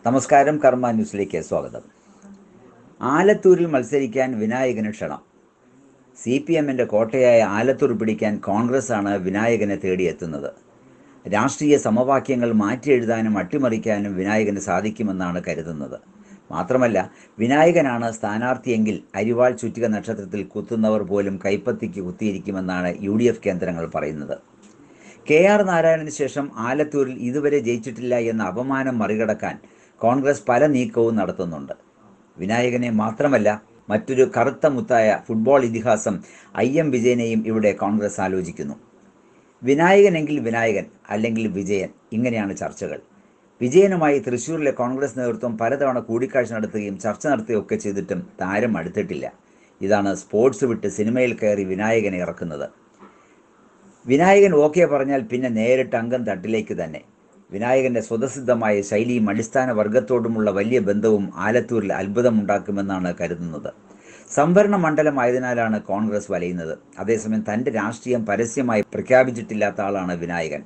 നമസ്കാരം. കർമ്മ ന്യൂസിലേക്ക് സ്വാഗതം. ആലത്തൂരിൽ മത്സരിക്കാൻ വിനായകന് ക്ഷണം. CPMന്റെ കോട്ടയായ ആലത്തൂർ പിടിക്കാൻ കോൺഗ്രസ്സാണ് വിനായകനെ തേടിയെത്തുന്നത്. രാഷ്ട്രീയ സമവാക്യങ്ങൾ മാറ്റിയെഴുതാനും അട്ടിമറിക്കാനും വിനായകന് സാധിക്കുമെന്നാണ് കരുതുന്നത്. മാത്രമല്ല, വിനായകനാണ് സ്ഥാനാർത്ഥിയെങ്കിൽ അരിവാൾ ചുറ്റിക നക്ഷത്രത്തിൽ കുത്തുന്നവർ പോലും കൈപ്പത്തിക്ക് കുത്തിയിരിക്കുമെന്നാണ് UDF കേന്ദ്രങ്ങൾ പറയുന്നത്. KR നാരായണന് ശേഷം ആലത്തൂരിൽ ഇതുവരെ ജയിച്ചിട്ടില്ല എന്ന അപമാനം മറികടക്കാൻ കോൺഗ്രസ് പല നീക്കവും നടത്തുന്നുണ്ട്. വിനായകനെ മാത്രമല്ല, മറ്റൊരു കറുത്ത മുത്തായ ഫുട്ബോൾ ഇതിഹാസം IM വിജയനെയും ഇവിടെ കോൺഗ്രസ് ആലോചിക്കുന്നു. വിനായകനെങ്കിൽ വിനായകൻ, അല്ലെങ്കിൽ വിജയൻ, ഇങ്ങനെയാണ് ചർച്ചകൾ. വിജയനുമായി തൃശ്ശൂരിലെ കോൺഗ്രസ് നേതൃത്വം പലതവണ കൂടിക്കാഴ്ച നടത്തുകയും ചർച്ച നടത്തുകയൊക്കെ ചെയ്തിട്ടും താരം അടുത്തിട്ടില്ല. ഇതാണ് സ്പോർട്സ് വിട്ട് സിനിമയിൽ കയറി വിനായകനെ ഇറക്കുന്നത്. വിനായകൻ ഓക്കെ പറഞ്ഞാൽ പിന്നെ നേരിട്ട് അംഗം തട്ടിലേക്ക് തന്നെ. വിനായകൻ്റെ സ്വതസിദ്ധമായ ശൈലിയും അടിസ്ഥാന വർഗത്തോടുമുള്ള വലിയ ബന്ധവും ആലത്തൂരിൽ അത്ഭുതമുണ്ടാക്കുമെന്നാണ് കരുതുന്നത്. സംവരണ മണ്ഡലമായതിനാലാണ് കോൺഗ്രസ് വലയുന്നത്. അതേസമയം തൻ്റെ രാഷ്ട്രീയം പരസ്യമായി പ്രഖ്യാപിച്ചിട്ടില്ലാത്ത ആളാണ് വിനായകൻ.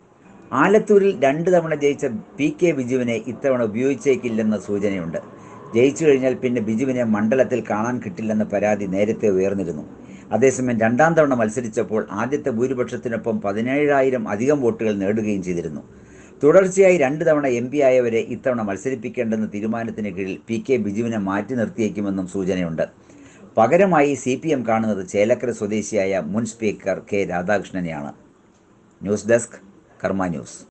ആലത്തൂരിൽ 2 തവണ ജയിച്ച PK ബിജുവിനെ ഇത്തവണ ഉപയോഗിച്ചേക്കില്ലെന്ന സൂചനയുണ്ട്. ജയിച്ചു കഴിഞ്ഞാൽ പിന്നെ ബിജുവിനെ മണ്ഡലത്തിൽ കാണാൻ കിട്ടില്ലെന്ന പരാതി നേരത്തെ ഉയർന്നിരുന്നു. അതേസമയം 2ാം തവണ മത്സരിച്ചപ്പോൾ ആദ്യത്തെ ഭൂരിപക്ഷത്തിനൊപ്പം 17,000 അധികം വോട്ടുകൾ നേടുകയും ചെയ്തിരുന്നു. തുടർച്ചയായി 2 തവണ MP ആയവരെ ഇത്തവണ മത്സരിപ്പിക്കേണ്ടെന്ന തീരുമാനത്തിന് കീഴിൽ PK ബിജുവിനെ മാറ്റി നിർത്തിയേക്കുമെന്നും സൂചനയുണ്ട്. പകരമായി CPM കാണുന്നത് ചേലക്കര സ്വദേശിയായ മുൻ സ്പീക്കർ K രാധാകൃഷ്ണനെയാണ്. ന്യൂസ് ഡെസ്ക്, കർമ്മ ന്യൂസ്.